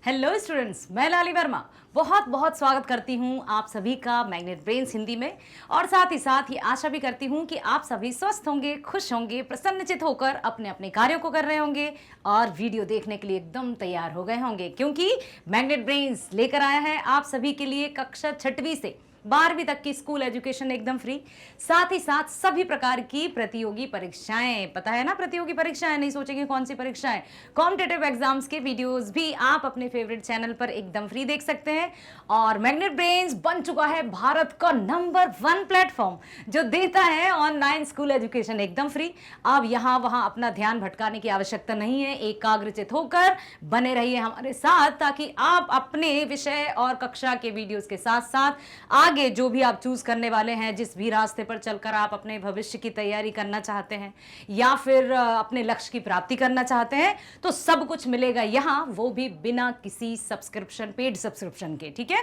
Hello students, मैं लाली वर्मा बहुत बहुत स्वागत करती हूँ आप सभी का मैग्नेट ब्रेन्स हिंदी में। और साथ ही आशा भी करती हूँ कि आप सभी स्वस्थ होंगे, खुश होंगे, प्रसन्नचित होकर अपने अपने कार्यों को कर रहे होंगे और वीडियो देखने के लिए एकदम तैयार हो गए होंगे, क्योंकि मैग्नेट ब्रेन्स लेकर आया है आप सभी के लिए कक्षा 6वीं से 12वीं तक की स्कूल एजुकेशन एकदम फ्री। साथ ही साथ सभी प्रकार की प्रतियोगी परीक्षाएं, पता है ना, प्रतियोगी परीक्षाएं, नहीं सोचेंगे कौन सी परीक्षाएं, कॉम्पिटिटिव एग्जाम्स के वीडियोस भी आप अपने फेवरेट चैनल पर एकदम फ्री देख सकते हैं। और मैग्नेट ब्रेन्स बन चुका है भारत का नंबर 1 प्लेटफॉर्म जो देता है ऑनलाइन स्कूल एजुकेशन एकदम फ्री। अब यहाँ वहाँ अपना ध्यान भटकाने की आवश्यकता नहीं है, एकाग्रचित होकर बने रहिए हमारे साथ, ताकि आप अपने विषय और कक्षा के वीडियोस के साथ साथ आगे जो भी आप चूज करने वाले हैं, जिस भी रास्ते पर चलकर आप अपने भविष्य की तैयारी करना चाहते हैं या फिर अपने लक्ष्य की प्राप्ति करना चाहते हैं, तो सब कुछ मिलेगा यहाँ, वो भी बिना किसी सब्सक्रिप्शन, पेड सब्सक्रिप्शन के। ठीक है,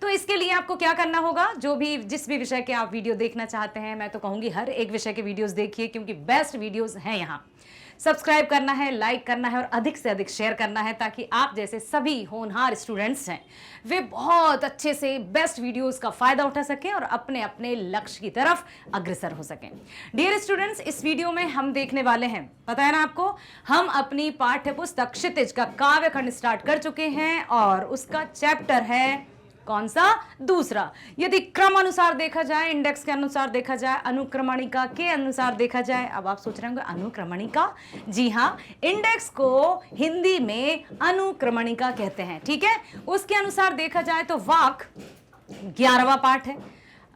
तो इसके लिए आपको क्या करना होगा, जो भी जिस भी विषय के आप वीडियो देखना चाहते हैं, मैं तो कहूंगी हर एक विषय के वीडियोस देखिए, क्योंकि बेस्ट वीडियोस हैं यहाँ। सब्सक्राइब करना है, लाइक करना है और अधिक से अधिक शेयर करना है, ताकि आप जैसे सभी होनहार स्टूडेंट्स हैं वे बहुत अच्छे से बेस्ट वीडियोस का फायदा उठा सकें और अपने अपने लक्ष्य की तरफ अग्रसर हो सकें। डियर स्टूडेंट्स, इस वीडियो में हम देखने वाले हैं, पता है ना आपको, हम अपनी पाठ्य पुस्तक क्षितिज का काव्य खंड स्टार्ट कर चुके हैं और उसका चैप्टर है कौन सा, दूसरा। यदि क्रम अनुसार देखा जाए, इंडेक्स के अनुसार देखा जाए, अनुक्रमणिका के अनुसार देखा जाए, अब आप सोच रहे होंगे अनुक्रमणिका, जी हाँ, इंडेक्स को हिंदी में अनुक्रमणिका कहते हैं। ठीक है, उसके अनुसार देखा जाए तो वाक 11वां पाठ है,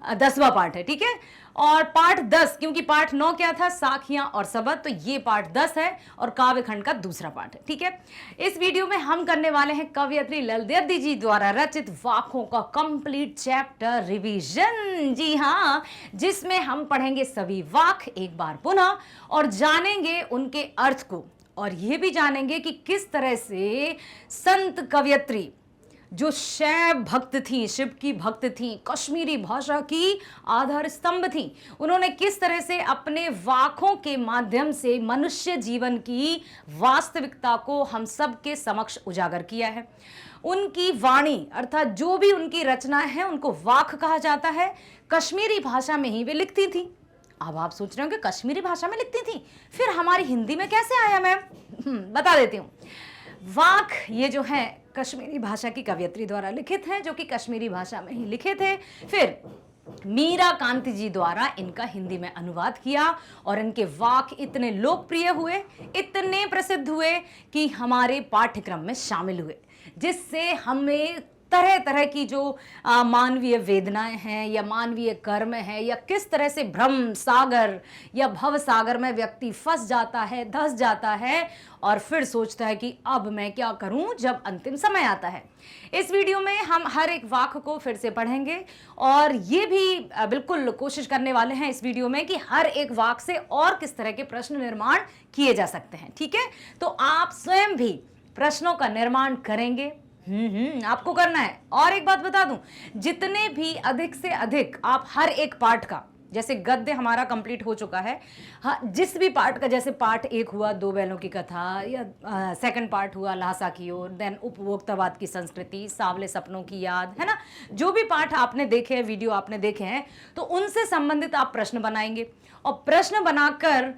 10वां पाठ है। ठीक है, और पाठ 10, क्योंकि पाठ 9 क्या था, साखियां और सबद, तो ये पाठ 10 है और काव्य खंड का दूसरा पाठ है। ठीक है, इस वीडियो में हम करने वाले हैं कवयित्री ललदेवदी जी द्वारा रचित वाकों का कंप्लीट चैप्टर रिवीजन। जी हाँ, जिसमें हम पढ़ेंगे सभी वाक एक बार पुनः और जानेंगे उनके अर्थ को, और ये भी जानेंगे कि किस तरह से संत कवयित्री जो शैव भक्त थी, शिव की भक्त थी, कश्मीरी भाषा की आधार स्तंभ थी, उन्होंने किस तरह से अपने वाकों के माध्यम से मनुष्य जीवन की वास्तविकता को हम सब के समक्ष उजागर किया है। उनकी वाणी अर्थात जो भी उनकी रचनाएं हैं उनको वाक कहा जाता है। कश्मीरी भाषा में ही वे लिखती थी। अब आप सोच रहे हो कि कश्मीरी भाषा में लिखती थी, फिर हमारी हिंदी में कैसे आया मैम? बता देती हूँ। वाक ये जो है कश्मीरी भाषा की कवयित्री द्वारा लिखित है, जो कि कश्मीरी भाषा में ही लिखे थे। फिर मीरा कांति जी द्वारा इनका हिंदी में अनुवाद किया और इनके वाक इतने लोकप्रिय हुए, इतने प्रसिद्ध हुए कि हमारे पाठ्यक्रम में शामिल हुए, जिससे हमें तरह तरह की जो मानवीय वेदनाएं हैं या मानवीय कर्म है, या किस तरह से भ्रम सागर या भव सागर में व्यक्ति फंस जाता है, धंस जाता है और फिर सोचता है कि अब मैं क्या करूं जब अंतिम समय आता है। इस वीडियो में हम हर एक वाक्य को फिर से पढ़ेंगे और ये भी बिल्कुल कोशिश करने वाले हैं इस वीडियो में कि हर एक वाक्य से और किस तरह के प्रश्न निर्माण किए जा सकते हैं। ठीक है, तो आप स्वयं भी प्रश्नों का निर्माण करेंगे। आपको करना है। और एक बात बता दूं, जितने भी अधिक से अधिक आप हर एक पाठ का, जैसे गद्य हमारा कंप्लीट हो चुका है, हाँ, जिस भी पार्ट का, जैसे पार्ट 1 हुआ 2 बैलों की कथा, या सेकंड पार्ट हुआ ल्हासा की ओर, देन उपभोक्तावाद की संस्कृति, सांवले सपनों की याद, है ना, जो भी पाठ आपने देखे हैं, वीडियो आपने देखे हैं, तो उनसे संबंधित आप प्रश्न बनाएंगे और प्रश्न बनाकर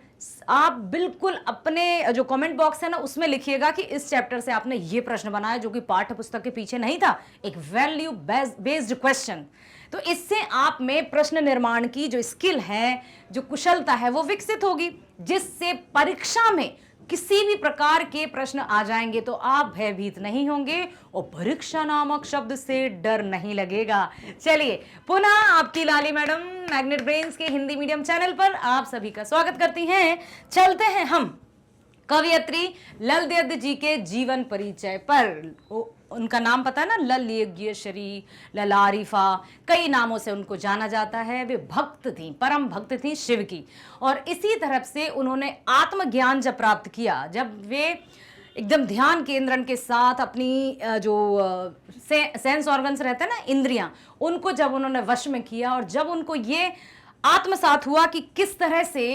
आप बिल्कुल अपने जो कमेंट बॉक्स है ना उसमें लिखिएगा कि इस चैप्टर से आपने ये प्रश्न बनाया जो कि पाठ्य पुस्तक के पीछे नहीं था, एक वैल्यू बेस्ड क्वेश्चन। तो इससे आप में प्रश्न निर्माण की जो स्किल है, जो कुशलता है, वो विकसित होगी, जिससे परीक्षा में किसी भी प्रकार के प्रश्न आ जाएंगे तो आप भयभीत नहीं होंगे और परीक्षा नामक शब्द से डर नहीं लगेगा। चलिए, पुनः आपकी लाली मैडम मैग्नेट ब्रेन्स के हिंदी मीडियम चैनल पर आप सभी का स्वागत करती हैं। चलते हैं हम कवयित्री ललदेवदी जी के जीवन परिचय पर। उनका नाम पता है ना, ललियज्ञेश्वरी, ललारिफा, कई नामों से उनको जाना जाता है। वे भक्त थी, परम भक्त थी शिव की, और इसी तरफ से उन्होंने आत्मज्ञान जब प्राप्त किया, जब वे एकदम ध्यान केंद्रण के साथ अपनी जो सेंस ऑर्गन्स रहते हैं ना, इंद्रियां, उनको जब उन्होंने वश में किया और जब उनको ये आत्मसात हुआ कि किस तरह से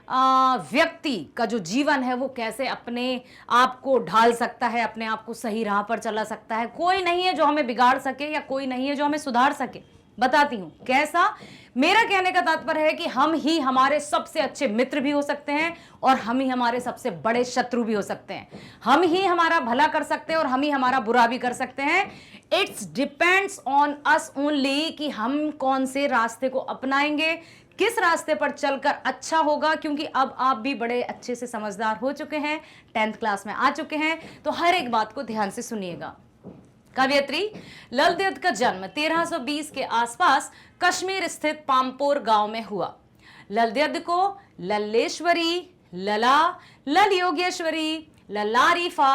व्यक्ति का जो जीवन है वो कैसे अपने आप को ढाल सकता है, अपने आप को सही राह पर चला सकता है। कोई नहीं है जो हमें बिगाड़ सके या कोई नहीं है जो हमें सुधार सके। बताती हूं कैसा। मेरा कहने का तात्पर्य है कि हम ही हमारे सबसे अच्छे मित्र भी हो सकते हैं और हम ही हमारे सबसे बड़े शत्रु भी हो सकते हैं। हम ही हमारा भला कर सकते हैं और हम ही हमारा बुरा भी कर सकते हैं। It's depends on us only कि हम कौन से रास्ते को अपनाएंगे, किस रास्ते पर चलकर अच्छा होगा। क्योंकि अब आप भी बड़े अच्छे से समझदार हो चुके हैं, 10th क्लास में आ चुके हैं, तो हर एक बात को ध्यान से सुनिएगा। कवयित्री लल देद का जन्म 1320 के आसपास कश्मीर स्थित पामपोर गांव में हुआ। लल देद को लल्लेश्वरी, लला, लल योगेश्वरी, ललारीफा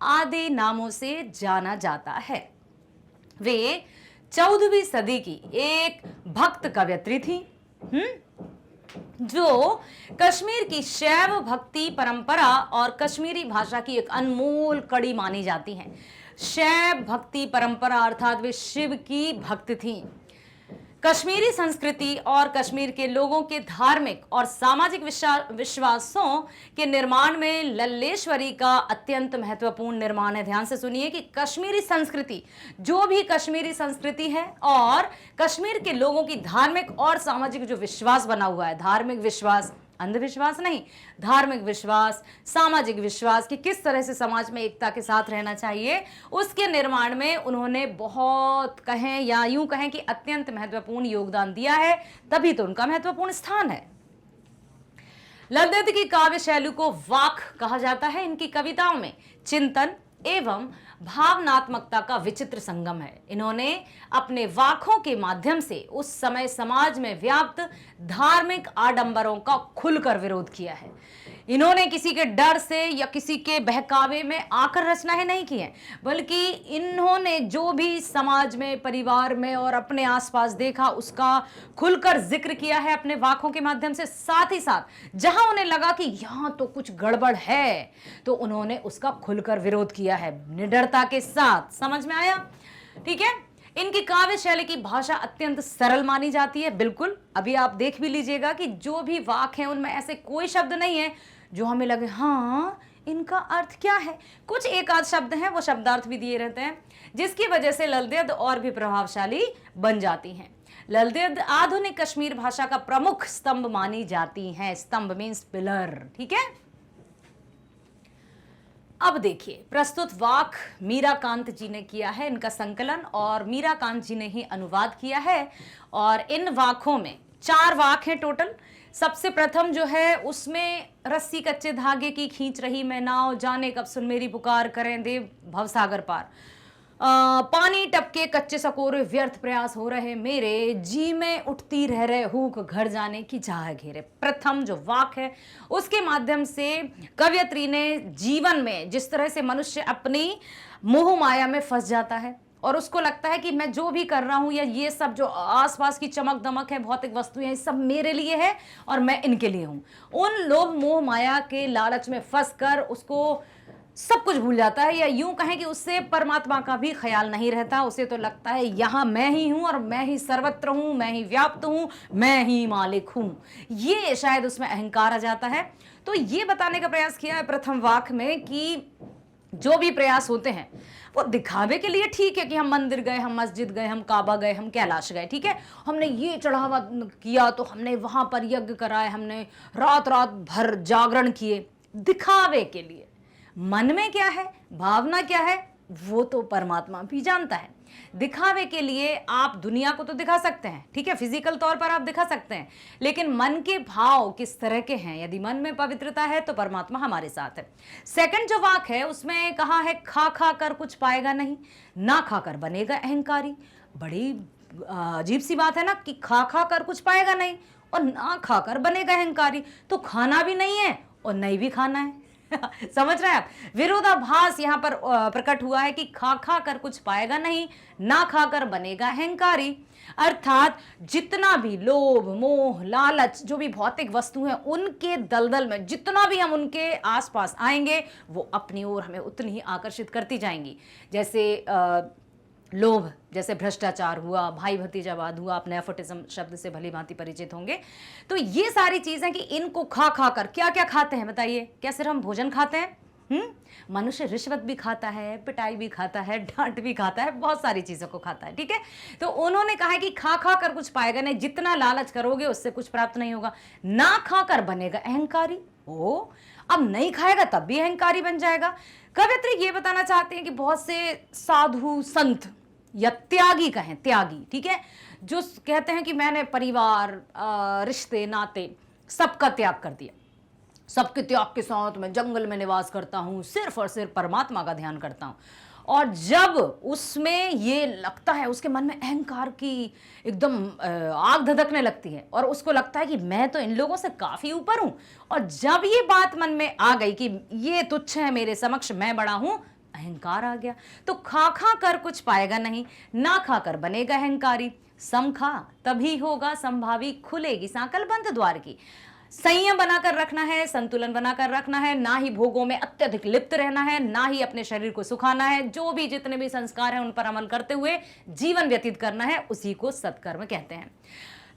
आदि नामों से जाना जाता है। वे 14वीं सदी की एक भक्त कवयित्री थी जो कश्मीर की शैव भक्ति परंपरा और कश्मीरी भाषा की एक अनमोल कड़ी मानी जाती हैं। शैव भक्ति परंपरा अर्थात वे शिव की भक्त थीं। कश्मीरी संस्कृति और कश्मीर के लोगों के धार्मिक और सामाजिक विश्वासों के निर्माण में लल्लेश्वरी का अत्यंत महत्वपूर्ण निर्माण है। ध्यान से सुनिए कि कश्मीरी संस्कृति, जो भी कश्मीरी संस्कृति है और कश्मीर के लोगों की धार्मिक और सामाजिक जो विश्वास बना हुआ है, धार्मिक विश्वास, अंधविश्वास नहीं, धार्मिक विश्वास, सामाजिक विश्वास कि किस तरह से समाज में एकता के साथ रहना चाहिए, उसके निर्माण में उन्होंने बहुत कहें या यूं कहें कि अत्यंत महत्वपूर्ण योगदान दिया है, तभी तो उनका महत्वपूर्ण स्थान है। लल देद की काव्य शैली को वाक कहा जाता है। इनकी कविताओं में चिंतन एवं भावनात्मकता का विचित्र संगम है। इन्होंने अपने वाकों के माध्यम से उस समय समाज में व्याप्त धार्मिक आडंबरों का खुलकर विरोध किया है। इन्होंने किसी के डर से या किसी के बहकावे में आकर रचनाएं नहीं की हैं, बल्कि इन्होंने जो भी समाज में, परिवार में और अपने आसपास देखा उसका खुलकर जिक्र किया है अपने वाकों के माध्यम से। साथ ही साथ जहां उन्हें लगा कि यहां तो कुछ गड़बड़ है तो उन्होंने उसका खुलकर विरोध किया है निडरता के साथ। समझ में आया? ठीक है। इनकी काव्य शैली की भाषा अत्यंत सरल मानी जाती है। बिल्कुल, अभी आप देख भी लीजिएगा कि जो भी वाक हैं उनमें ऐसे कोई शब्द नहीं है जो हमें लगे हाँ इनका अर्थ क्या है। कुछ एक आध शब्द हैं, वो शब्दार्थ भी दिए रहते हैं, जिसकी वजह से लल देद और भी प्रभावशाली बन जाती हैं। लल देद आधुनिक कश्मीर भाषा का प्रमुख स्तंभ मानी जाती हैं। स्तंभ मीन्स पिलर। ठीक है। अब देखिए, प्रस्तुत वाक मीराकांत जी ने किया है। इनका संकलन और मीराकांत जी ने ही अनुवाद किया है। और इन वाकों में 4 वाक हैं टोटल। सबसे प्रथम जो है उसमें रस्सी कच्चे धागे की खींच रही मैं नाव, जाने कब सुन मेरी पुकार, करें देव भवसागर पार। पानी टपके कच्चे सकोरे, व्यर्थ प्रयास हो रहे मेरे, जी में उठती रह रहे हुक, घर जाने की चाह घेरे। प्रथम जो वाक है उसके माध्यम से कवयित्री ने जीवन में जिस तरह से मनुष्य अपनी मोह माया में फंस जाता है और उसको लगता है कि मैं जो भी कर रहा हूं या ये सब जो आसपास की चमक दमक है, भौतिक वस्तुएं हैं, सब मेरे लिए है और मैं इनके लिए हूं, उन लोभ मोह माया के लालच में फंसकर उसको सब कुछ भूल जाता है। या यूं कहें कि उससे परमात्मा का भी ख्याल नहीं रहता। उसे तो लगता है यहां मैं ही हूं और मैं ही सर्वत्र हूं, मैं ही व्याप्त हूं, मैं ही मालिक हूं। ये शायद उसमें अहंकार आ जाता है। तो ये बताने का प्रयास किया है प्रथम वाक में कि जो भी प्रयास होते हैं वो दिखावे के लिए ठीक है कि हम मंदिर गए, हम मस्जिद गए, हम काबा गए, हम कैलाश गए, ठीक है, हमने ये चढ़ावा किया तो हमने वहां पर यज्ञ कराए, हमने रात रात भर जागरण किए, दिखावे के लिए। मन में क्या है, भावना क्या है, वो तो परमात्मा भी जानता है। दिखावे के लिए आप दुनिया को तो दिखा सकते हैं, ठीक है, फिजिकल तौर पर आप दिखा सकते हैं, लेकिन मन के भाव किस तरह के हैं। यदि मन में पवित्रता है तो परमात्मा हमारे साथ है। सेकंड जो वाक है उसमें कहा है खा खा कर कुछ पाएगा नहीं, ना खाकर बनेगा अहंकारी। बड़ी अजीब सी बात है ना कि खा खा कर कुछ पाएगा नहीं और ना खाकर बनेगा अहंकारी। तो खाना भी नहीं है और नहीं भी खाना है। समझ रहे हैं आप? विरोधाभास यहां पर प्रकट हुआ है कि खा खा कर कुछ पाएगा नहीं, ना खाकर बनेगा अहंकारी। अर्थात जितना भी लोभ मोह लालच, जो भी भौतिक वस्तु हैं, उनके दलदल में जितना भी हम उनके आसपास आएंगे वो अपनी ओर हमें उतनी ही आकर्षित करती जाएंगी। जैसे लोभ, जैसे भ्रष्टाचार हुआ, भाई भतीजावाद हुआ, आप नेपोटिज्म शब्द से भली भांति परिचित होंगे। तो ये सारी चीजें कि इनको खा खा कर क्या क्या खाते हैं बताइए? क्या सिर्फ हम भोजन खाते हैं? मनुष्य रिश्वत भी खाता है, पिटाई भी खाता है, डांट भी खाता है, बहुत सारी चीजों को खाता है, ठीक है। तो उन्होंने कहा है कि खा खा कर कुछ पाएगा नहीं, जितना लालच करोगे उससे कुछ प्राप्त नहीं होगा। ना खाकर बनेगा अहंकारी। ओ, अब नहीं खाएगा तब भी अहंकारी बन जाएगा। कवियत्री ये बताना चाहते हैं कि बहुत से साधु संत या त्यागी कहें, त्यागी, ठीक है, जो कहते हैं कि मैंने परिवार, रिश्ते नाते सबका त्याग कर दिया, सबके त्याग के साथ मैं जंगल में निवास करता हूं, सिर्फ और सिर्फ परमात्मा का ध्यान करता हूं। और जब उसमें ये लगता है, उसके मन में अहंकार की एकदम आग धधकने लगती है और उसको लगता है कि मैं तो इन लोगों से काफी ऊपर हूं, और जब ये बात मन में आ गई कि ये तुच्छ है मेरे समक्ष, मैं बड़ा हूं, अहंकार आ गया। तो खा खा कर कुछ पाएगा नहीं, ना खाकर बनेगा अहंकारी। सम खा तभी होगा संभावी, खुलेगी सांकल बंद द्वार की। संयम बनाकर रखना है, संतुलन बनाकर रखना है, ना ही भोगों में अत्यधिक लिप्त रहना है, ना ही अपने शरीर को सुखाना है। जो भी जितने भी संस्कार हैं उन पर अमल करते हुए जीवन व्यतीत करना है, उसी को सत्कर्म कहते हैं।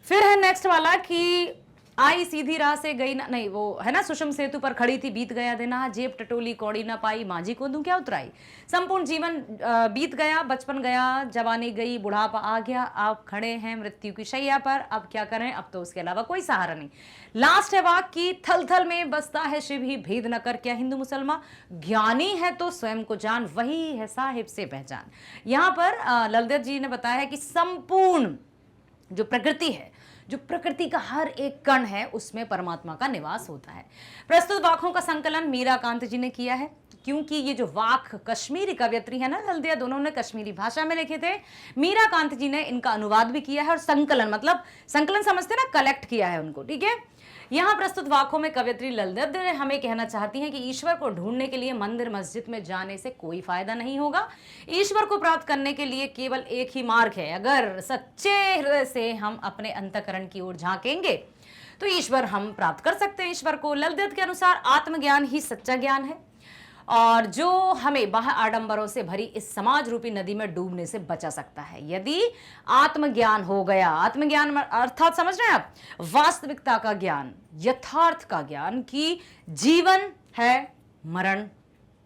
फिर है नेक्स्ट वाला कि आई सीधी राह से गई ना, नहीं वो है ना, सुषम सेतु पर खड़ी थी बीत गया दिन, जेब टटोली कौड़ी ना पाई, मांझी को दूं क्या उतराई। संपूर्ण जीवन बीत गया, बचपन गया, जवानी गई, बुढ़ापा आ गया, आप खड़े हैं मृत्यु की शैया पर, अब क्या करें, अब तो उसके अलावा कोई सहारा नहीं। लास्ट है वाक्य की थल थल में बसता है शिव ही, भेद न कर क्या हिंदू मुसलमान, ज्ञानी है तो स्वयं को जान, वही है साहिब से पहचान। यहाँ पर ललदेव जी ने बताया है कि संपूर्ण जो प्रकृति है, जो प्रकृति का हर एक कण है, उसमें परमात्मा का निवास होता है। प्रस्तुत वाक्यों का संकलन मीराकांत जी ने किया है, क्योंकि ये जो वाक कश्मीरी कवयित्री है ना ललदिया, दोनों ने कश्मीरी भाषा में लिखे थे। मीराकांत जी ने इनका अनुवाद भी किया है और संकलन, मतलब संकलन समझते ना, कलेक्ट किया है उनको, ठीक है। यहाँ प्रस्तुत वाक्यों में कवयित्री ललदत हमें कहना चाहती हैं कि ईश्वर को ढूंढने के लिए मंदिर मस्जिद में जाने से कोई फायदा नहीं होगा। ईश्वर को प्राप्त करने के लिए केवल एक ही मार्ग है, अगर सच्चे हृदय से हम अपने अंतःकरण की ओर झांकेंगे तो ईश्वर हम प्राप्त कर सकते हैं ईश्वर को। ललदत के अनुसार आत्मज्ञान ही सच्चा ज्ञान है, और जो हमें बाह्य आडंबरों से भरी इस समाज रूपी नदी में डूबने से बचा सकता है। यदि आत्मज्ञान हो गया, आत्मज्ञान अर्थात समझ रहे हैं आप, वास्तविकता का ज्ञान, यथार्थ का ज्ञान कि जीवन है, मरण,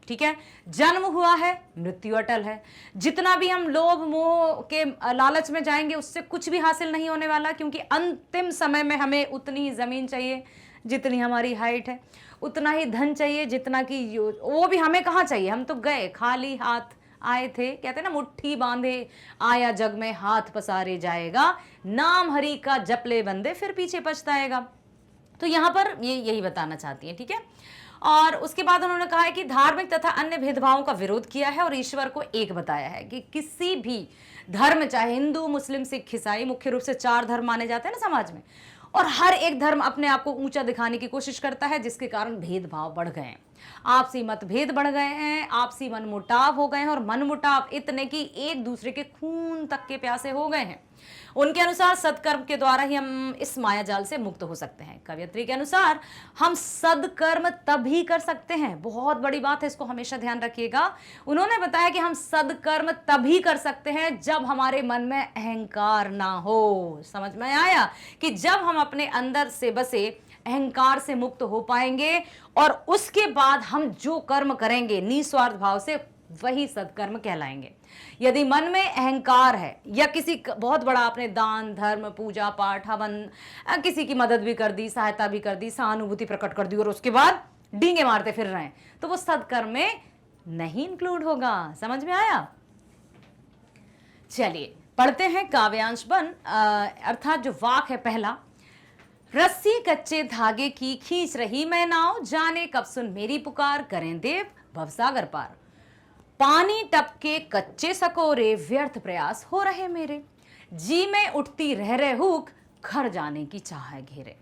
ठीक है, जन्म हुआ है, मृत्यु अटल है। जितना भी हम लोभ मोह के लालच में जाएंगे उससे कुछ भी हासिल नहीं होने वाला, क्योंकि अंतिम समय में हमें उतनी ही जमीन चाहिए जितनी हमारी हाइट है, उतना ही धन चाहिए जितना कि वो भी हमें कहाँ चाहिए, हम तो गए खाली हाथ आए थे, कहते हैं ना, मुट्ठी बांधे आया जग में हाथ पसारे जाएगा, नाम हरि का जपले बंदे फिर पीछे पछताएगा। तो यहाँ पर ये यही बताना चाहती है, ठीक है। और उसके बाद उन्होंने कहा है कि धार्मिक तथा अन्य भेदभावों का विरोध किया है और ईश्वर को एक बताया है कि किसी भी धर्म, चाहे हिंदू मुस्लिम सिख ईसाई, मुख्य रूप से 4 धर्म माने जाते हैं ना समाज में, और हर एक धर्म अपने आप को ऊंचा दिखाने की कोशिश करता है, जिसके कारण भेदभाव बढ़ गए हैं, आपसी मतभेद बढ़ गए हैं, आपसी मनमुटाव हो गए हैं, और मनमुटाव इतने कि एक दूसरे के खून तक के प्यासे हो गए हैं। उनके अनुसार सत्कर्म के द्वारा ही हम इस माया जाल से मुक्त हो सकते हैं। कवयित्री के अनुसार हम सदकर्म तभी कर सकते हैं, बहुत बड़ी बात है, इसको हमेशा ध्यान रखिएगा। उन्होंने बताया कि हम सदकर्म तभी कर सकते हैं जब हमारे मन में अहंकार ना हो। समझ में आया कि जब हम अपने अंदर से बसे अहंकार से मुक्त हो पाएंगे, और उसके बाद हम जो कर्म करेंगे निस्वार्थ भाव से, वही सत्कर्म कहलाएंगे। यदि मन में अहंकार है, या किसी बहुत बड़ा आपने दान धर्म पूजा पाठ हवन, किसी की मदद भी कर दी, सहायता भी कर दी, सहानुभूति प्रकट कर दी, और उसके बाद डींगे मारते फिर रहे हैं, तो वो सत्कर्म में नहीं इंक्लूड होगा। समझ में आया? चलिए पढ़ते हैं काव्यांश बन, अर्थात जो वाक है पहला। रस्सी कच्चे धागे की खींच रही मैं नाव, जाने कब सुन मेरी पुकार, करें देव भवसागर पार। पानी टपके कच्चे सकोरे, व्यर्थ प्रयास हो रहे मेरे, जी में उठती रह रहे हुक, घर जाने की चाह है घेरे।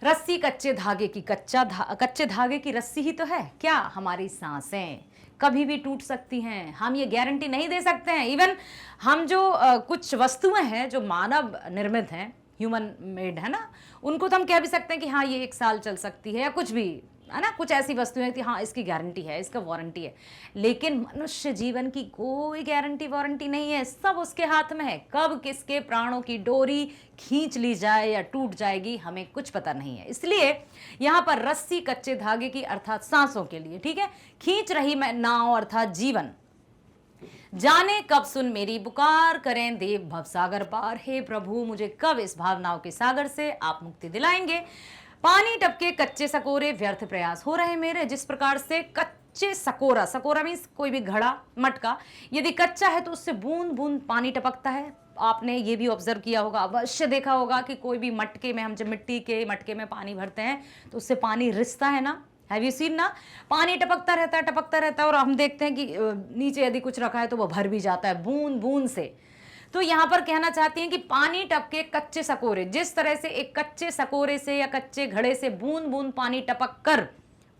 रस्सी कच्चे धागे की, कच्चे धागे की रस्सी ही तो है क्या, हमारी सांसें कभी भी टूट सकती हैं, हम ये गारंटी नहीं दे सकते हैं। इवन हम जो कुछ वस्तुएं हैं जो मानव निर्मित हैं, ह्यूमन मेड है ना, उनको तो हम कह भी सकते हैं कि हाँ ये 1 साल चल सकती है, या कुछ भी है ना, कुछ ऐसी वस्तुएं हैं कि हाँ इसकी गारंटी है, इसका वारंटी है, लेकिन मनुष्य जीवन की कोई गारंटी वारंटी नहीं है। सब उसके हाथ में है। कब किसके प्राणों की डोरी खींच ली जाए या टूट जाएगी हमें कुछ पता नहीं है। इसलिए यहाँ पर रस्सी कच्चे धागे की अर्थात सांसों के लिए, ठीक है, खींच रही मैं नाव अर्थात जीवन, जाने कब सुन मेरी पुकार, करें देव भवसागर पार। हे प्रभु, मुझे कब इस भावनाओं के सागर से आप मुक्ति दिलाएंगे। पानी टपके कच्चे सकोरे, व्यर्थ प्रयास हो रहे मेरे। जिस प्रकार से कच्चे सकोरा, सकोरा मीन्स कोई भी घड़ा, मटका, यदि कच्चा है तो उससे बूंद बूंद पानी टपकता है। आपने ये भी ऑब्जर्व किया होगा, अवश्य देखा होगा कि कोई भी मटके में, हम जब मिट्टी के मटके में पानी भरते हैं तो उससे पानी रिसता है ना, हैव यू सीन ना, पानी टपकता रहता है, टपकता रहता है, और हम देखते हैं कि नीचे यदि कुछ रखा है तो वो भर भी जाता है बूंद बूंद से। तो यहाँ पर कहना चाहती हैं कि पानी टपके कच्चे सकोरे, जिस तरह से एक कच्चे सकोरे से या कच्चे घड़े से बूंद बूंद पानी टपक कर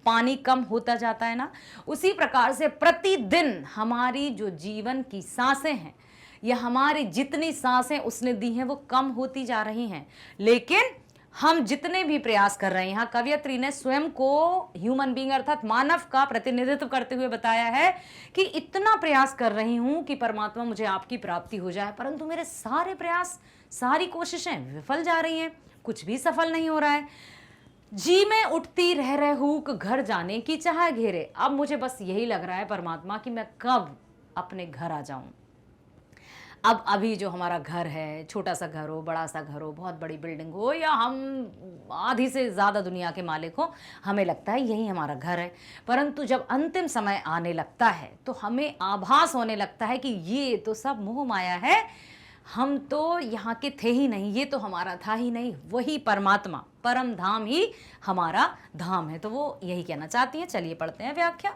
पानी कम होता जाता है ना, उसी प्रकार से प्रतिदिन हमारी जो जीवन की सांसें हैं या हमारी जितनी सांसें उसने दी हैं वो कम होती जा रही हैं। लेकिन हम जितने भी प्रयास कर रहे हैं, यहाँ कवयित्री ने स्वयं को ह्यूमन बीइंग अर्थात मानव का प्रतिनिधित्व करते हुए बताया है कि इतना प्रयास कर रही हूं कि परमात्मा मुझे आपकी प्राप्ति हो जाए, परंतु मेरे सारे प्रयास, सारी कोशिशें विफल जा रही हैं, कुछ भी सफल नहीं हो रहा है। जी में उठती रह हूक, घर जाने की चाह घेरे। अब मुझे बस यही लग रहा है परमात्मा कि मैं कब अपने घर आ जाऊं। अब अभी जो हमारा घर है, छोटा सा घर हो, बड़ा सा घर हो, बहुत बड़ी बिल्डिंग हो, या हम आधी से ज़्यादा दुनिया के मालिक हो, हमें लगता है यही हमारा घर है। परंतु जब अंतिम समय आने लगता है तो हमें आभास होने लगता है कि ये तो सब मोह माया है, हम तो यहाँ के थे ही नहीं, ये तो हमारा था ही नहीं, वही परमात्मा, परम धाम ही हमारा धाम है। तो वो यही कहना चाहती हैं। चलिए पढ़ते हैं व्याख्या।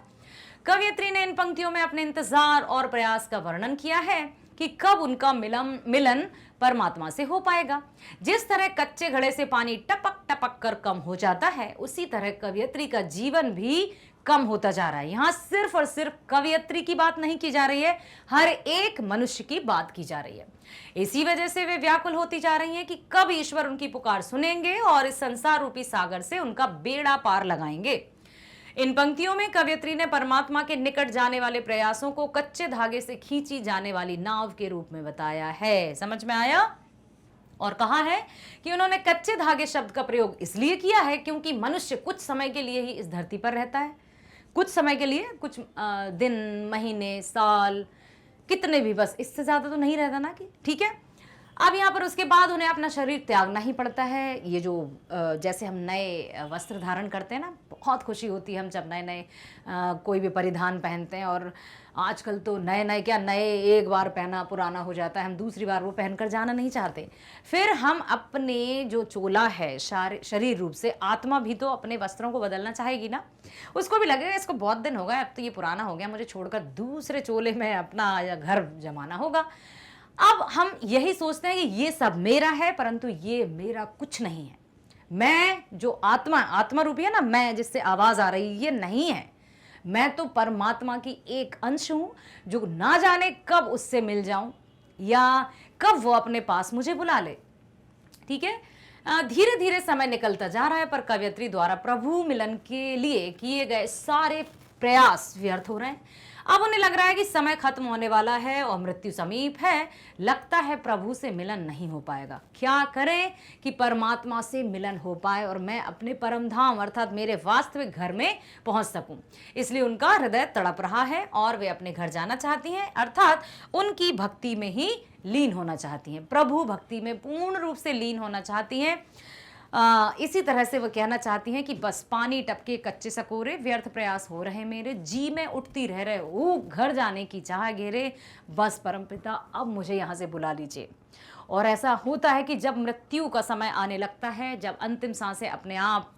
कवयित्री ने इन पंक्तियों में अपने इंतजार और प्रयास का वर्णन किया है कि कब उनका मिलन परमात्मा से हो पाएगा। जिस तरह कच्चे घड़े से पानी टपक टपक कर कम हो जाता है, उसी तरह कवयित्री का जीवन भी कम होता जा रहा है। यहाँ सिर्फ और सिर्फ कवयित्री की बात नहीं की जा रही है, हर एक मनुष्य की बात की जा रही है। इसी वजह से वे व्याकुल होती जा रही हैं कि कब ईश्वर उनकी पुकार सुनेंगे और इस संसार रूपी सागर से उनका बेड़ा पार लगाएंगे। इन पंक्तियों में कवयित्री ने परमात्मा के निकट जाने वाले प्रयासों को कच्चे धागे से खींची जाने वाली नाव के रूप में बताया है। समझ में आया? और कहा है कि उन्होंने कच्चे धागे शब्द का प्रयोग इसलिए किया है क्योंकि मनुष्य कुछ समय के लिए ही इस धरती पर रहता है। कुछ समय के लिए, कुछ दिन, महीने, साल, कितने भी, बस इससे ज्यादा तो नहीं रहता ना, कि ठीक है। अब यहाँ पर उसके बाद उन्हें अपना शरीर त्यागना ही पड़ता है। ये जो जैसे हम नए वस्त्र धारण करते हैं ना, बहुत खुशी होती है हम जब नए नए कोई भी परिधान पहनते हैं, और आजकल तो नए नए क्या, नए एक बार पहना पुराना हो जाता है, हम दूसरी बार वो पहनकर जाना नहीं चाहते। फिर हम अपने जो चोला है शरीर रूप से, आत्मा भी तो अपने वस्त्रों को बदलना चाहेगी ना, उसको भी लगेगा इसको बहुत दिन हो गए, अब तो ये पुराना हो गया, मुझे छोड़कर दूसरे चोले में अपना घर जमाना होगा। अब हम यही सोचते हैं कि ये सब मेरा है, परंतु ये मेरा कुछ नहीं है। मैं जो आत्मा रूपी है ना, मैं जिससे आवाज आ रही, ये नहीं है। मैं तो परमात्मा की एक अंश हूं, जो ना जाने कब उससे मिल जाऊं या कब वो अपने पास मुझे बुला ले। ठीक है, धीरे धीरे समय निकलता जा रहा है, पर कवयित्री द्वारा प्रभु मिलन के लिए किए गए सारे प्रयास व्यर्थ हो रहे हैं। अब उन्हें लग रहा है कि समय खत्म होने वाला है और मृत्यु समीप है। लगता है प्रभु से मिलन नहीं हो पाएगा। क्या करें कि परमात्मा से मिलन हो पाए और मैं अपने परम धाम अर्थात मेरे वास्तविक घर में पहुंच सकूं। इसलिए उनका हृदय तड़प रहा है और वे अपने घर जाना चाहती हैं, अर्थात उनकी भक्ति में ही लीन होना चाहती हैं, प्रभु भक्ति में पूर्ण रूप से लीन होना चाहती हैं। इसी तरह से वो कहना चाहती हैं कि बस पानी टपके कच्चे सकोरे, व्यर्थ प्रयास हो रहे मेरे, जी में उठती रह रहे ओ घर जाने की चाह घेरे, बस परमपिता अब मुझे यहाँ से बुला लीजिए। और ऐसा होता है कि जब मृत्यु का समय आने लगता है, जब अंतिम सांसें अपने आप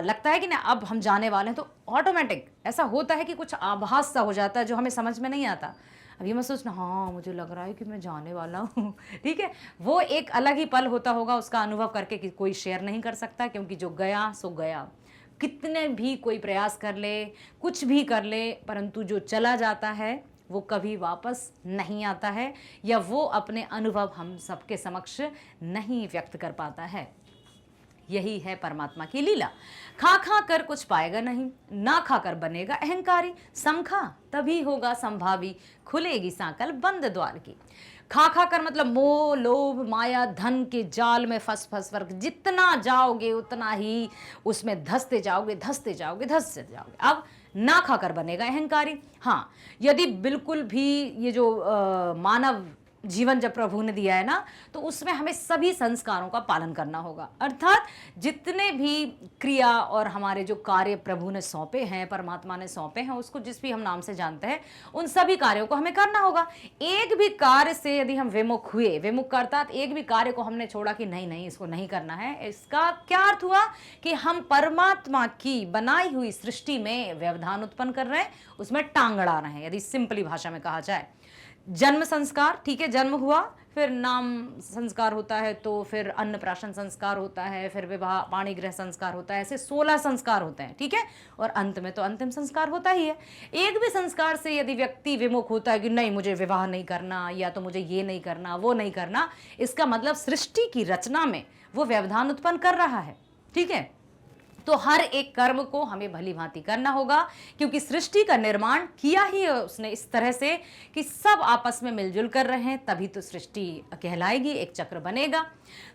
लगता है कि ना अब हम जाने वाले हैं, तो ऑटोमेटिक ऐसा होता है कि कुछ आभास सा हो जाता है जो हमें समझ में नहीं आता। अब ये मैं सोचना, हाँ मुझे लग रहा है कि मैं जाने वाला हूँ। ठीक है, वो एक अलग ही पल होता होगा, उसका अनुभव करके कि कोई शेयर नहीं कर सकता, क्योंकि जो गया सो गया। कितने भी कोई प्रयास कर ले, कुछ भी कर ले, परंतु जो चला जाता है वो कभी वापस नहीं आता है, या वो अपने अनुभव हम सबके समक्ष नहीं व्यक्त कर पाता है। यही है परमात्मा की लीला। खा खा कर कुछ पाएगा नहीं, ना खाकर बनेगा अहंकारी, समखा तभी होगा संभावी, खुलेगी सांकल बंद द्वार की। खा खा कर मतलब मोह लोभ माया धन के जाल में फंस फंस कर जितना जाओगे उतना ही उसमें धंसते जाओगे धंसते जाओगे धंसते जाओगे। अब ना खाकर बनेगा अहंकारी। हाँ, यदि बिल्कुल भी ये जो मानव जीवन जब प्रभु ने दिया है ना, तो उसमें हमें सभी संस्कारों का पालन करना होगा। अर्थात जितने भी क्रिया और हमारे जो कार्य प्रभु ने सौंपे हैं, परमात्मा ने सौंपे हैं, उसको जिस भी हम नाम से जानते हैं, उन सभी कार्यों को हमें करना होगा। एक भी कार्य से यदि हम विमुख हुए, विमुख अर्थात एक भी कार्य को हमने छोड़ा कि नहीं नहीं इसको नहीं करना है, इसका क्या अर्थ हुआ कि हम परमात्मा की बनाई हुई सृष्टि में व्यवधान उत्पन्न कर रहे हैं, उसमें टांग अड़ा रहे हैं। यदि सिंपली भाषा में कहा जाए, जन्म संस्कार, ठीक है, जन्म हुआ, फिर नाम संस्कार होता है, तो फिर अन्नप्राशन संस्कार होता है, फिर विवाह पाणी ग्रह संस्कार होता है, ऐसे 16 संस्कार होते हैं, ठीक है, और अंत में तो अंतिम संस्कार होता ही है। एक भी संस्कार से यदि व्यक्ति विमुख होता है कि नहीं मुझे विवाह नहीं करना, या तो मुझे ये नहीं करना वो नहीं करना, इसका मतलब सृष्टि की रचना में वो व्यवधान उत्पन्न कर रहा है, ठीक है। तो हर एक कर्म को हमें भली भांति करना होगा, क्योंकि सृष्टि का निर्माण किया ही है उसने इस तरह से कि सब आपस में मिलजुल कर रहे हैं, तभी तो सृष्टि कहलाएगी, एक चक्र बनेगा।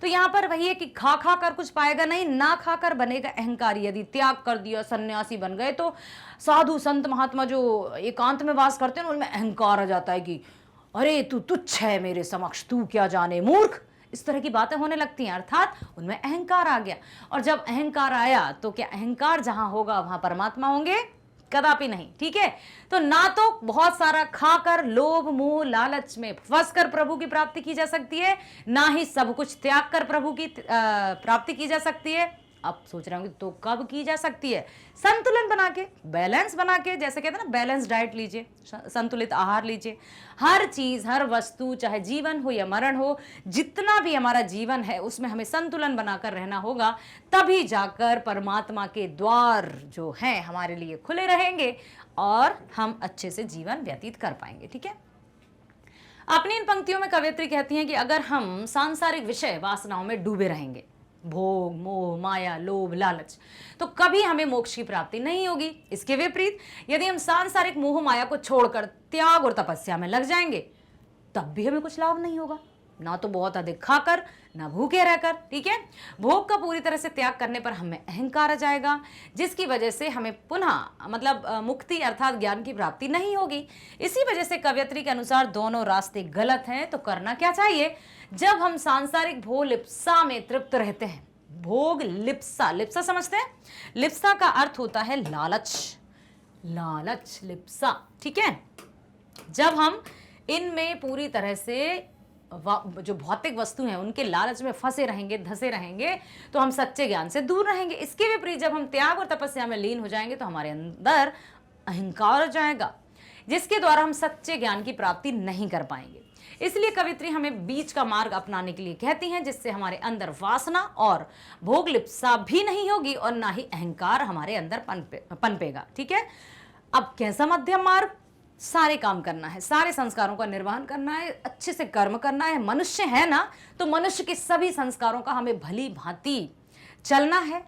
तो यहाँ पर वही है कि खा खा कर कुछ पाएगा नहीं, ना खाकर बनेगा अहंकारी। यदि त्याग कर दिया, सन्यासी बन गए, तो साधु संत महात्मा जो एकांत में वास करते हैं उनमें अहंकार आ जाता है कि अरे तू तुच्छ है मेरे समक्ष, तू क्या जाने मूर्ख, इस तरह की बातें होने लगती हैं। अर्थात उनमें अहंकार आ गया, और जब अहंकार आया तो क्या अहंकार जहां होगा वहां परमात्मा होंगे? कदापि नहीं, ठीक है। तो ना तो बहुत सारा खाकर लोभ मोह लालच में फंस कर प्रभु की प्राप्ति की जा सकती है, ना ही सब कुछ त्याग कर प्रभु की प्राप्ति की जा सकती है। अब सोच रहा हूँ तो कब की जा सकती है? संतुलन बना के, बैलेंस बना के, जैसे कहते हैं ना बैलेंस डाइट लीजिए, संतुलित आहार लीजिए। हर चीज, हर वस्तु, चाहे जीवन हो या मरण हो, जितना भी हमारा जीवन है उसमें हमें संतुलन बनाकर रहना होगा, तभी जाकर परमात्मा के द्वार जो हैं हमारे लिए खुले रहेंगे और हम अच्छे से जीवन व्यतीत कर पाएंगे, ठीक है। अपनी इन पंक्तियों में कवयित्री कहती हैं कि अगर हम सांसारिक विषय वासनाओं में डूबे रहेंगे, भोग मोह माया लोभ लालच, तो कभी हमें मोक्ष की प्राप्ति नहीं होगी। इसके विपरीत यदि हम सांसारिक मोह माया को छोड़कर त्याग और तपस्या में लग जाएंगे, तब भी हमें कुछ लाभ नहीं होगा, ना तो बहुत अधिक खाकर, ना भूखे रहकर, ठीक है। भोग का पूरी तरह से त्याग करने पर हमें अहंकार आ जाएगा, जिसकी वजह से हमें पुनः मतलब मुक्ति अर्थात ज्ञान की प्राप्ति नहीं होगी। इसी वजह से कवयित्री के अनुसार दोनों रास्ते गलत हैं। तो करना क्या चाहिए? जब हम सांसारिक भोग लिप्सा में तृप्त रहते हैं, भोग लिप्सा, लिप्सा समझते हैं? लिप्सा का अर्थ होता है लालच, लालच लिप्सा, ठीक है। जब हम इनमें पूरी तरह से जो भौतिक वस्तु हैं उनके लालच में फंसे रहेंगे, धंसे रहेंगे, तो हम सच्चे ज्ञान से दूर रहेंगे। इसके विपरीत जब हम त्याग और तपस्या में लीन हो जाएंगे तो हमारे अंदर अहंकार हो जाएगा, जिसके द्वारा हम सच्चे ज्ञान की प्राप्ति नहीं कर पाएंगे। इसलिए कवित्री हमें बीच का मार्ग अपनाने के लिए कहती हैं, जिससे हमारे अंदर वासना और भोग लिप्सा भी नहीं होगी और ना ही अहंकार हमारे अंदर पनपेगा, ठीक है। अब कैसा मध्यम मार्ग? सारे काम करना है, सारे संस्कारों का निर्वहन करना है, अच्छे से कर्म करना है। मनुष्य है ना, तो मनुष्य के सभी संस्कारों का हमें भली भांति चलना है,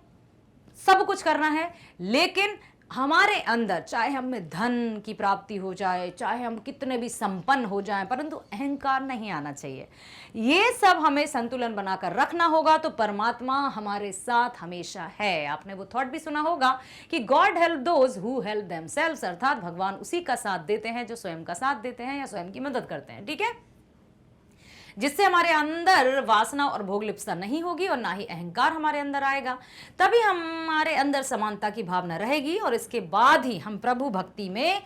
सब कुछ करना है। लेकिन हमारे अंदर चाहे हमें धन की प्राप्ति हो जाए, चाहे हम कितने भी संपन्न हो जाएं, परंतु अहंकार नहीं आना चाहिए। ये सब हमें संतुलन बनाकर रखना होगा, तो परमात्मा हमारे साथ हमेशा है। आपने वो थॉट भी सुना होगा कि God help those who help themselves, अर्थात भगवान उसी का साथ देते हैं जो स्वयं का साथ देते हैं या स्वयं की मदद करते हैं, ठीक है। जिससे हमारे अंदर वासना और भोग लिप्सा नहीं होगी और ना ही अहंकार हमारे अंदर आएगा। तभी हमारे अंदर समानता की भावना रहेगी और इसके बाद ही हम प्रभु भक्ति में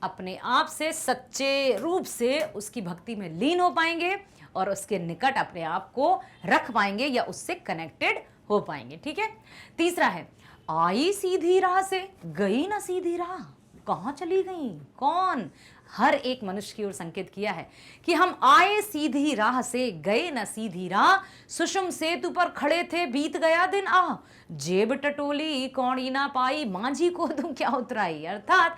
अपने आप से सच्चे रूप से उसकी भक्ति में लीन हो पाएंगे और उसके निकट अपने आप को रख पाएंगे या उससे कनेक्टेड हो पाएंगे, ठीक है। तीसरा है, आई सीधी राह से गई ना सीधी राह। कहाँ चली गई? कौन? हर एक मनुष्य की ओर संकेत किया है कि हम आए सीधी राह से, गए न सीधी राह। सुषुम सेतु पर खड़े थे, बीत गया दिन आह। जेब टटोली कौड़ी ना पाई, मांझी को तुम क्या उतराई। अर्थात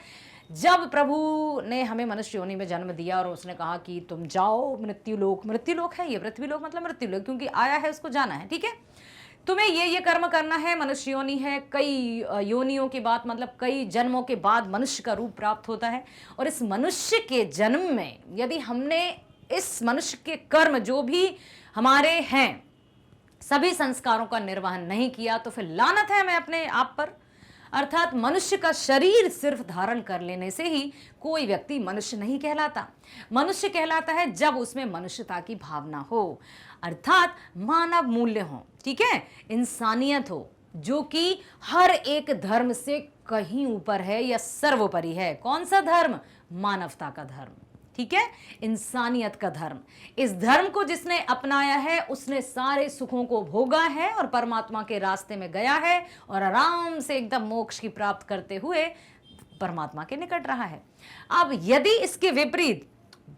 जब प्रभु ने हमें मनुष्य योनि में जन्म दिया और उसने कहा कि तुम जाओ मृत्युलोक, मृत्युलोक है ये, पृथ्वी लोक मतलब मृत्युलोक, क्योंकि आया है उसको जाना है, ठीक है। तुम्हें ये कर्म करना है। मनुष्य योनि है, कई योनियों के बाद, मतलब कई जन्मों के बाद मनुष्य का रूप प्राप्त होता है। और इस मनुष्य के जन्म में यदि हमने इस मनुष्य के कर्म जो भी हमारे हैं सभी संस्कारों का निर्वहन नहीं किया तो फिर लानत है हमें अपने आप पर। अर्थात मनुष्य का शरीर सिर्फ धारण कर लेने से ही कोई व्यक्ति मनुष्य नहीं कहलाता। मनुष्य कहलाता है जब उसमें मनुष्यता की भावना हो, अर्थात मानव मूल्य हो, ठीक है, इंसानियत हो, जो कि हर एक धर्म से कहीं ऊपर है या सर्वोपरि है। कौन सा धर्म? मानवता का धर्म, ठीक है, इंसानियत का धर्म। इस धर्म को जिसने अपनाया है उसने सारे सुखों को भोगा है और परमात्मा के रास्ते में गया है और आराम से एकदम मोक्ष की प्राप्त करते हुए परमात्मा के निकट रहा है। अब यदि इसके विपरीत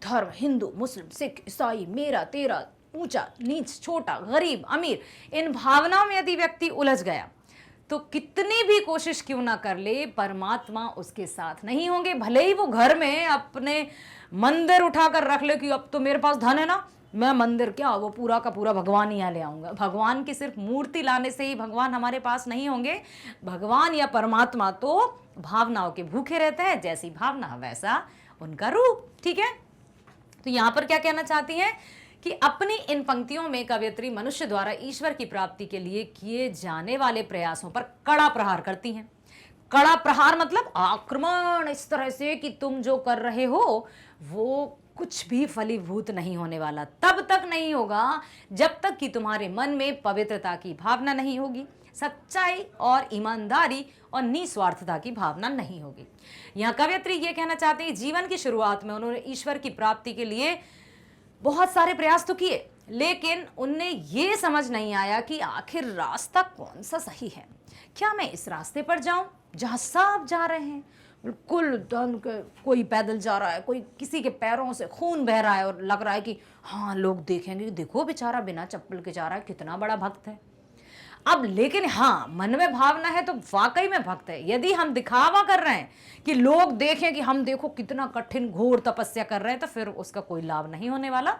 धर्म, हिंदू, मुस्लिम, सिख, ईसाई, मेरा तेरा, ऊंचा नीच, छोटा, गरीब, अमीर, इन भावनाओं में यदि व्यक्ति उलझ गया तो कितनी भी कोशिश क्यों ना कर ले, परमात्मा उसके साथ नहीं होंगे। भले ही वो घर में अपने मंदिर उठाकर रख ले कि अब तो मेरे पास धन है ना, मैं मंदिर क्या, वो पूरा का पूरा भगवान ही यहाँ ले आऊंगा। भगवान की सिर्फ मूर्ति लाने से ही भगवान हमारे पास नहीं होंगे। भगवान या परमात्मा तो भावनाओं के भूखे रहते हैं, जैसी भावना वैसा उनका रूप, ठीक है। तो यहां पर क्या कहना चाहती हैं कि अपनी इन पंक्तियों में कवयित्री मनुष्य द्वारा ईश्वर की प्राप्ति के लिए किए जाने वाले प्रयासों पर कड़ा प्रहार करती हैं। कड़ा प्रहार मतलब आक्रमण, इस तरह से कि तुम जो कर रहे हो वो कुछ भी फलीभूत नहीं होने वाला। तब तक नहीं होगा जब तक कि तुम्हारे मन में पवित्रता की भावना नहीं होगी, सच्चाई और ईमानदारी और निस्वार्थता की भावना नहीं होगी। यहाँ कवयित्री ये कहना चाहते हैं, जीवन की शुरुआत में उन्होंने ईश्वर की प्राप्ति के लिए बहुत सारे प्रयास तो किए, लेकिन उन्हें ये समझ नहीं आया कि आखिर रास्ता कौन सा सही है। क्या मैं इस रास्ते पर जाऊं जहां सब जा रहे हैं, बिल्कुल कोई पैदल जा रहा है, कोई किसी के पैरों से खून बह रहा है और लग रहा है कि हाँ लोग देखेंगे, देखो बेचारा बिना चप्पल के जा रहा है, कितना बड़ा भक्त है। अब लेकिन हाँ, मन में भावना है तो वाकई में भक्त है। यदि हम दिखावा कर रहे हैं कि लोग देखें कि हम देखो कितना कठिन घोर तपस्या कर रहे हैं, तो फिर उसका कोई लाभ नहीं होने वाला।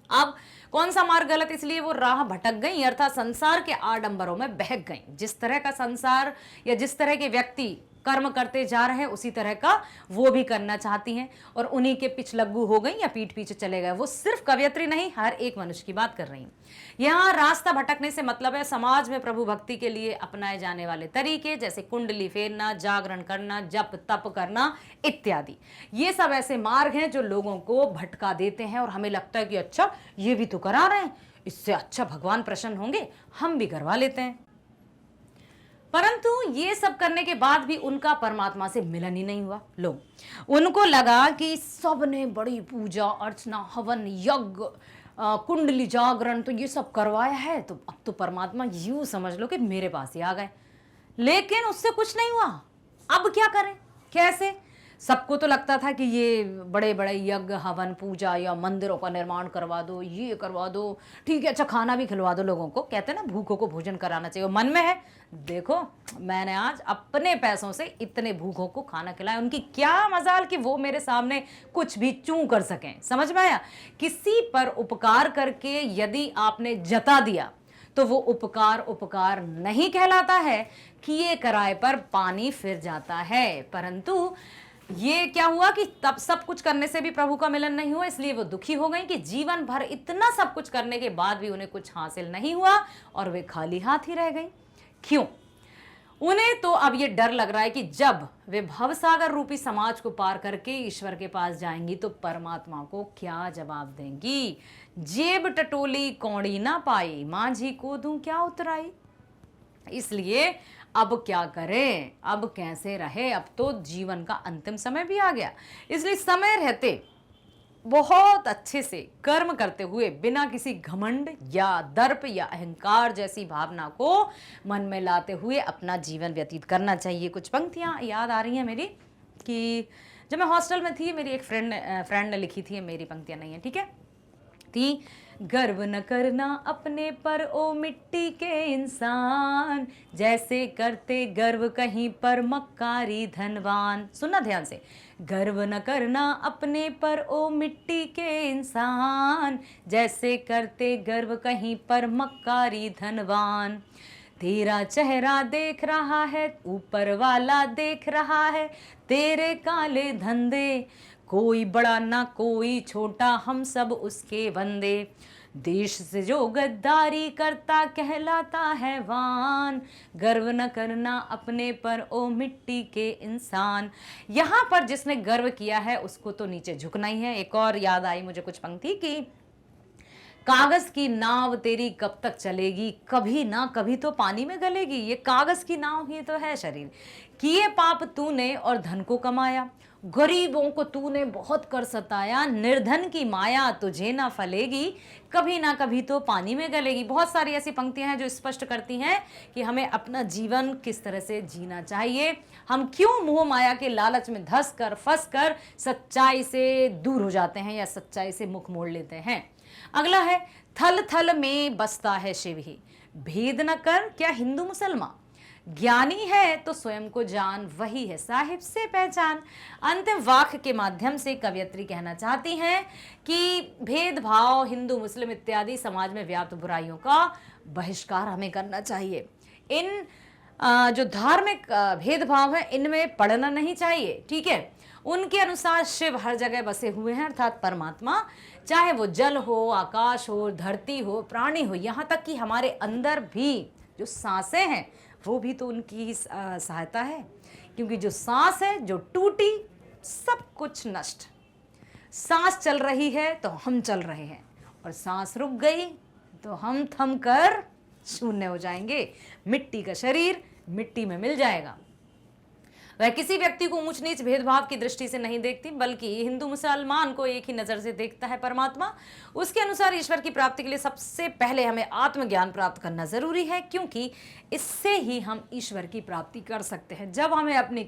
अब कौन सा मार्ग गलत, इसलिए वो राह भटक गई, अर्थात संसार के आडंबरों में बहक गई। जिस तरह का संसार या जिस तरह के व्यक्ति कर्म करते जा रहे हैं उसी तरह का वो भी करना चाहती हैं और उन्हीं के पिछलग्गू हो गई या पीठ पीछे चले गए। वो सिर्फ कवयित्री नहीं, हर एक मनुष्य की बात कर रही हैं। यहाँ रास्ता भटकने से मतलब है समाज में प्रभु भक्ति के लिए अपनाए जाने वाले तरीके, जैसे कुंडली फेरना, जागरण करना, जप तप करना इत्यादि। ये सब ऐसे मार्ग हैं जो लोगों को भटका देते हैं और हमें लगता है कि अच्छा ये भी तो करा रहे हैं, इससे अच्छा भगवान प्रसन्न होंगे, हम भी करवा लेते हैं। परंतु ये सब करने के बाद भी उनका परमात्मा से मिलन ही नहीं हुआ। लो, उनको लगा कि सबने बड़ी पूजा अर्चना, हवन, यज्ञ, कुंडली जागरण तो ये सब करवाया है, तो अब तो परमात्मा यूं समझ लो कि मेरे पास ही आ गए। लेकिन उससे कुछ नहीं हुआ। अब क्या करें, कैसे? सबको तो लगता था कि ये बड़े बड़े यज्ञ, हवन, पूजा या मंदिरों का निर्माण करवा दो, ये करवा दो, ठीक है, अच्छा खाना भी खिलवा दो लोगों को। कहते हैं ना भूखों को भोजन कराना चाहिए। मन में है, देखो मैंने आज अपने पैसों से इतने भूखों को खाना खिलाया, उनकी क्या मजाल कि वो मेरे सामने कुछ भी चूं कर सकें। समझ में आया? किसी पर उपकार करके यदि आपने जता दिया तो वो उपकार नहीं कहलाता है, किए कराए पर पानी फिर जाता है। परंतु ये क्या हुआ कि तब सब कुछ करने से भी प्रभु का मिलन नहीं हुआ, इसलिए वो दुखी हो गई कि जीवन भर इतना सब कुछ करने के बाद भी उन्हें कुछ हासिल नहीं हुआ और वे खाली हाथ ही रह गई। क्यों? उन्हें तो अब ये डर लग रहा है कि जब वे भवसागर रूपी समाज को पार करके ईश्वर के पास जाएंगी तो परमात्मा को क्या जवाब देंगी। जेब टटोली कौड़ी ना पाई, मांझी को दूं क्या उतराई। इसलिए अब क्या करें, अब कैसे रहे, अब तो जीवन का अंतिम समय भी आ गया। इसलिए समय रहते बहुत अच्छे से कर्म करते हुए बिना किसी घमंड या दर्प या अहंकार जैसी भावना को मन में लाते हुए अपना जीवन व्यतीत करना चाहिए। कुछ पंक्तियां याद आ रही हैं मेरी कि जब मैं हॉस्टल में थी, मेरी एक फ्रेंड ने लिखी थी, मेरी पंक्तियां नहीं है, ठीक है। पंक्ति, गर्व न करना अपने पर ओ मिट्टी के इंसान, जैसे करते गर्व कहीं पर मक्कारी धनवान। सुनना ध्यान से, गर्व न करना अपने पर ओ मिट्टी के इंसान, जैसे करते गर्व कहीं पर मक्कारी धनवान। तेरा चेहरा देख रहा है, ऊपर वाला देख रहा है तेरे काले धंधे, कोई बड़ा ना कोई छोटा, हम सब उसके बंदे। देश से जो गद्दारी करता कहलाता है वान, गर्व न करना अपने पर ओ मिट्टी के इंसान। यहाँ पर जिसने गर्व किया है उसको तो नीचे झुकना ही है। एक और याद आई मुझे कुछ पंक्ति की, कागज की नाव तेरी कब तक चलेगी, कभी ना कभी तो पानी में गलेगी। ये कागज की नाव ही तो है शरीर। किए पाप तूने और धन को कमाया, गरीबों को तूने बहुत कर सताया, निर्धन की माया तुझे ना फलेगी, कभी ना कभी तो पानी में गलेगी। बहुत सारी ऐसी पंक्तियां हैं जो स्पष्ट करती हैं कि हमें अपना जीवन किस तरह से जीना चाहिए। हम क्यों मोह माया के लालच में धंस कर फंस कर सच्चाई से दूर हो जाते हैं या सच्चाई से मुख मोड़ लेते हैं। अगला है, थल थल में बसता है शिव ही, भेद न कर क्या हिंदू मुसलमान, ज्ञानी है तो स्वयं को जान, वही है साहिब से पहचान। अंतिम वाक्य के माध्यम से कवयित्री कहना चाहती हैं कि भेदभाव, हिंदू मुस्लिम इत्यादि समाज में व्याप्त बुराइयों का बहिष्कार हमें करना चाहिए। इन जो धार्मिक भेदभाव है इनमें पड़ना नहीं चाहिए, ठीक है। उनके अनुसार शिव हर जगह बसे हुए हैं, अर्थात परमात्मा, चाहे वो जल हो, आकाश हो, धरती हो, प्राणी हो, यहाँ तक कि हमारे अंदर भी जो सांसें हैं वो भी तो उनकी सहायता है, क्योंकि जो सांस है जो टूटी सब कुछ नष्ट। सांस चल रही है तो हम चल रहे हैं, और सांस रुक गई तो हम थम कर शून्य हो जाएंगे। मिट्टी का शरीर मिट्टी में मिल जाएगा। वह किसी व्यक्ति को ऊंच नीच भेदभाव की दृष्टि से नहीं देखती, बल्कि हिंदू मुसलमान को एक ही नजर से देखता है परमात्मा। उसके अनुसार ईश्वर की प्राप्ति के लिए सबसे पहले हमें आत्मज्ञान प्राप्त करना जरूरी है, क्योंकि इससे ही हम ईश्वर की प्राप्ति कर सकते हैं। जब हमें अपनी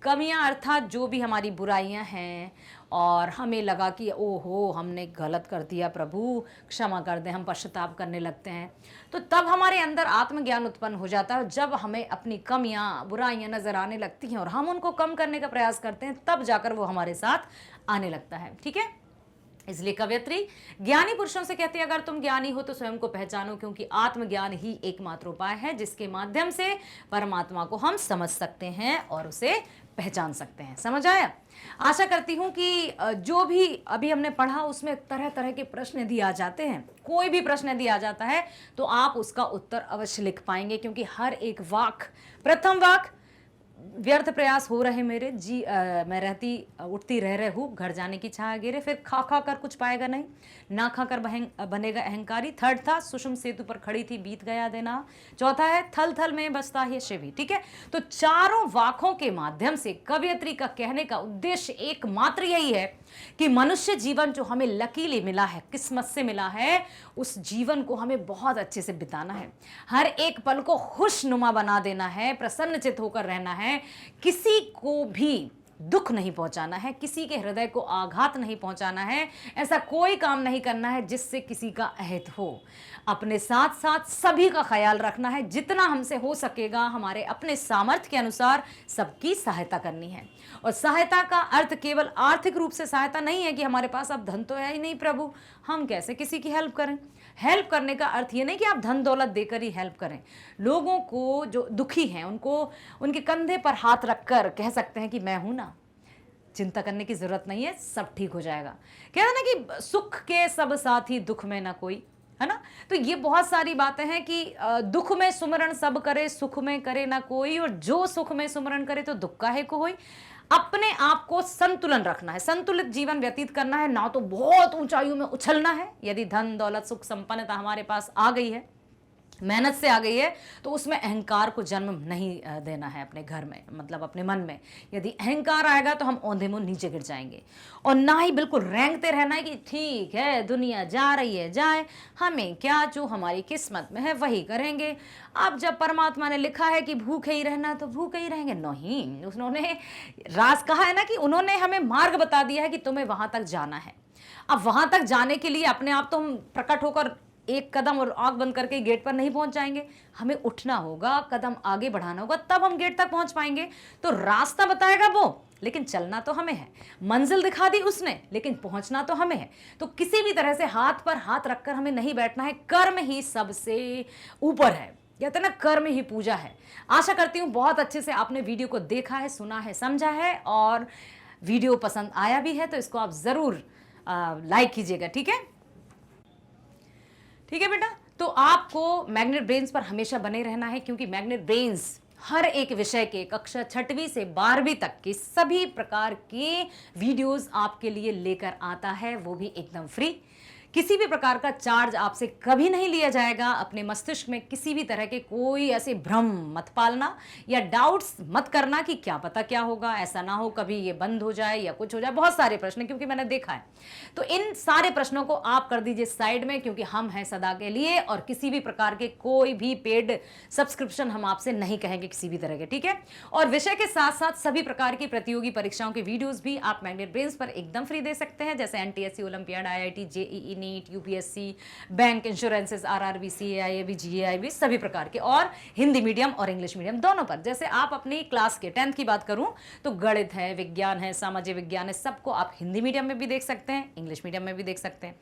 कमियां अर्थात जो भी हमारी बुराइयां हैं और हमें लगा कि ओहो हमने गलत कर दिया, प्रभु क्षमा कर दे, हम पश्चाताप करने लगते हैं, तो तब हमारे अंदर आत्मज्ञान उत्पन्न हो जाता है। जब हमें अपनी कमियां बुराइयां नजर आने लगती हैं और हम उनको कम करने का प्रयास करते हैं, तब जाकर वो हमारे साथ आने लगता है, ठीक है। इसलिए कवयित्री ज्ञानी पुरुषों से कहती है, अगर तुम ज्ञानी हो तो स्वयं को पहचानो, क्योंकि आत्मज्ञान ही एकमात्र उपाय है जिसके माध्यम से परमात्मा को हम समझ सकते हैं और उसे पहचान सकते हैं। समझ आया? आशा करती हूं कि जो भी अभी हमने पढ़ा उसमें तरह तरह के प्रश्न यदि आ जाते हैं, कोई भी प्रश्न यदि आ जाता है तो आप उसका उत्तर अवश्य लिख पाएंगे, क्योंकि हर एक वाक्य, प्रथम वाक्य व्यर्थ प्रयास हो रहे मेरे जी, मैं रहती उठती रह हूँ, घर जाने की छाया गिरे, फिर खा खा कर कुछ पाएगा नहीं, ना खाकर बनेगा अहंकारी। थर्ड था, सुषुम सेतु पर खड़ी थी बीत गया देना। चौथा है, थल थल में बसता है शिव, ठीक है। तो चारों वाक्यों के माध्यम से कवयित्री का कहने का उद्देश्य एकमात्र यही है कि मनुष्य जीवन जो हमें लकीली मिला है, किस्मत से मिला है, उस जीवन को हमें बहुत अच्छे से बिताना है, हर एक पल को खुशनुमा बना देना है, प्रसन्नचित होकर रहना है, किसी को भी दुख नहीं पहुंचाना है, किसी के हृदय को आघात नहीं पहुंचाना है, ऐसा कोई काम नहीं करना है जिससे किसी का अहित हो। अपने साथ साथ सभी का ख्याल रखना है, जितना हमसे हो सकेगा हमारे अपने सामर्थ्य के अनुसार सबकी सहायता करनी है। और सहायता का अर्थ केवल आर्थिक रूप से सहायता नहीं है कि हमारे पास अब धन तो है ही नहीं प्रभु, हम कैसे किसी की हेल्प करें। हेल्प करने का अर्थ ये नहीं कि आप धन दौलत देकर ही हेल्प करें। लोगों को जो दुखी हैं उनको उनके कंधे पर हाथ रखकर कह सकते हैं कि मैं हूं ना, चिंता करने की जरूरत नहीं है, सब ठीक हो जाएगा। कहते हैं ना कि सुख के सब साथी दुख में ना कोई, है ना। तो ये बहुत सारी बातें हैं कि दुख में सुमरण सब करे, सुख में करे ना कोई, और जो सुख में सुमरण करे तो दुख काहे को होई। अपने आप को संतुलन रखना है, संतुलित जीवन व्यतीत करना है, ना तो बहुत ऊंचाइयों में उछलना है। यदि धन दौलत सुख संपन्नता हमारे पास आ गई है मेहनत से आ गई है, तो उसमें अहंकार को जन्म नहीं देना है अपने घर में, मतलब अपने मन में। यदि अहंकार आएगा तो हम औंधे मुंह नीचे गिर जाएंगे। और ना ही बिल्कुल रेंगते रहना है कि ठीक है दुनिया जा रही है जाए, हमें क्या, जो हमारी किस्मत में है वही करेंगे। अब जब परमात्मा ने लिखा है कि भूखे ही रहना तो भूखे ही रहेंगे, नहीं, उन्होंने राज कहा है ना कि उन्होंने हमें मार्ग बता दिया है कि तुम्हें वहां तक जाना है। अब वहां तक जाने के लिए अपने आप तो हम प्रकट होकर एक कदम और आंख बंद करके गेट पर नहीं पहुंच जाएंगे, हमें उठना होगा, कदम आगे बढ़ाना होगा, तब हम गेट तक पहुंच पाएंगे। तो रास्ता बताएगा वो, लेकिन चलना तो हमें है। मंजिल दिखा दी उसने, लेकिन पहुंचना तो हमें है। तो किसी भी तरह से हाथ पर हाथ रखकर हमें नहीं बैठना है। कर्म ही सबसे ऊपर है, कहते हैं ना, कर्म ही पूजा है। आशा करती हूं बहुत अच्छे से आपने वीडियो को देखा है, सुना है, समझा है, और वीडियो पसंद आया भी है तो इसको आप जरूर लाइक कीजिएगा। ठीक है, ठीक है बेटा। तो आपको मैग्नेट ब्रेन्स पर हमेशा बने रहना है, क्योंकि मैग्नेट ब्रेन्स हर एक विषय के कक्षा 6वीं से 12वीं तक के सभी प्रकार के वीडियोस आपके लिए लेकर आता है, वो भी एकदम फ्री। किसी भी प्रकार का चार्ज आपसे कभी नहीं लिया जाएगा। अपने मस्तिष्क में किसी भी तरह के कोई ऐसे भ्रम मत पालना या डाउट्स मत करना कि क्या पता क्या होगा, ऐसा ना हो कभी ये बंद हो जाए या कुछ हो जाए। बहुत सारे प्रश्न, क्योंकि मैंने देखा है। तो इन सारे प्रश्नों को आप कर दीजिए साइड में, क्योंकि हम हैं सदा के लिए, और किसी भी प्रकार के कोई भी पेड सब्सक्रिप्शन हम आपसे नहीं कहेंगे किसी भी तरह के। ठीक है, और विषय के साथ साथ सभी प्रकार की प्रतियोगी परीक्षाओं के वीडियोज भी आप मैग्नेट ब्रेन्स पर एकदम फ्री दे सकते हैं, जैसे NTSC, Olympiad, IIT, JEE, NEET, UPSC, bank, insurances, RRB, CAIAB, GAIB, सभी प्रकार के, और हिंदी मीडियम और इंग्लिश मीडियम दोनों पर। जैसे आप अपनी क्लास के 10th की बात करूं तो गणित है, विज्ञान है, सामाजिक विज्ञान है, सबको आप हिंदी मीडियम में भी देख सकते हैं, इंग्लिश मीडियम में भी देख सकते हैं।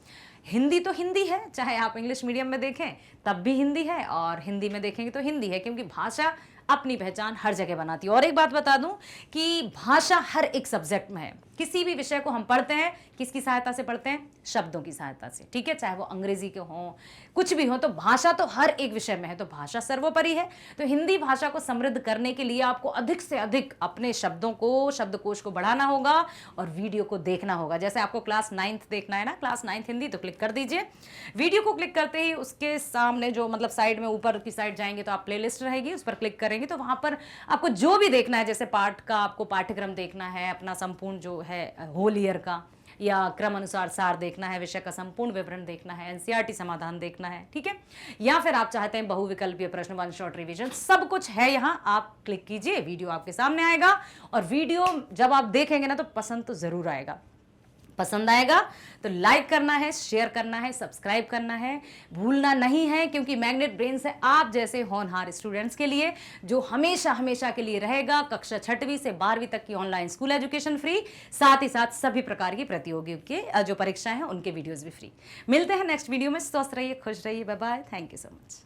हिंदी तो हिंदी है, चाहे आप इंग्लिश मीडियम में देखें तब भी हिंदी है, और हिंदी में देखेंगे तो हिंदी है, क्योंकि भाषा अपनी पहचान हर जगह बनाती है। और एक बात बता दूं कि भाषा हर एक सब्जेक्ट में है। किसी भी विषय को हम पढ़ते हैं किसकी सहायता से पढ़ते हैं? शब्दों की सहायता से। ठीक है, चाहे वो अंग्रेजी के हों, कुछ भी हो, तो भाषा तो हर एक विषय में है, तो भाषा सर्वोपरि है। तो हिंदी भाषा को समृद्ध करने के लिए आपको अधिक से अधिक अपने शब्दों को, शब्दकोश को बढ़ाना होगा और वीडियो को देखना होगा। जैसे आपको क्लास 9th देखना है ना, क्लास 9th हिंदी, तो क्लिक कर दीजिए। वीडियो को क्लिक करते ही उसके सामने जो मतलब साइड में ऊपर की साइड जाएंगे तो आप प्लेलिस्ट रहेगी, उस पर क्लिक करेंगे तो वहां पर आपको जो भी देखना है, जैसे पाठ का आपको पाठ्यक्रम देखना है, अपना संपूर्ण जो है होल ईयर का, या क्रम अनुसार सार देखना है, विषय का संपूर्ण विवरण देखना है, NCERT समाधान देखना है, ठीक है, या फिर आप चाहते हैं बहुविकल्पीय प्रश्न, वन शॉट रिवीजन, सब कुछ है यहाँ। आप क्लिक कीजिए, वीडियो आपके सामने आएगा, और वीडियो जब आप देखेंगे ना तो पसंद तो जरूर आएगा। पसंद आएगा तो लाइक करना है, शेयर करना है, सब्सक्राइब करना है, भूलना नहीं है, क्योंकि मैग्नेट ब्रेन्स है आप जैसे होनहार स्टूडेंट्स के लिए, जो हमेशा हमेशा के लिए रहेगा। कक्षा 6वीं से 12वीं तक की ऑनलाइन स्कूल एजुकेशन फ्री, साथ ही साथ सभी प्रकार की प्रतियोगियों के जो परीक्षाएं हैं उनके वीडियोस भी फ्री। मिलते हैं नेक्स्ट वीडियो में। स्वस्थ रहिए, खुश रहिए, bye bye, thank you so much.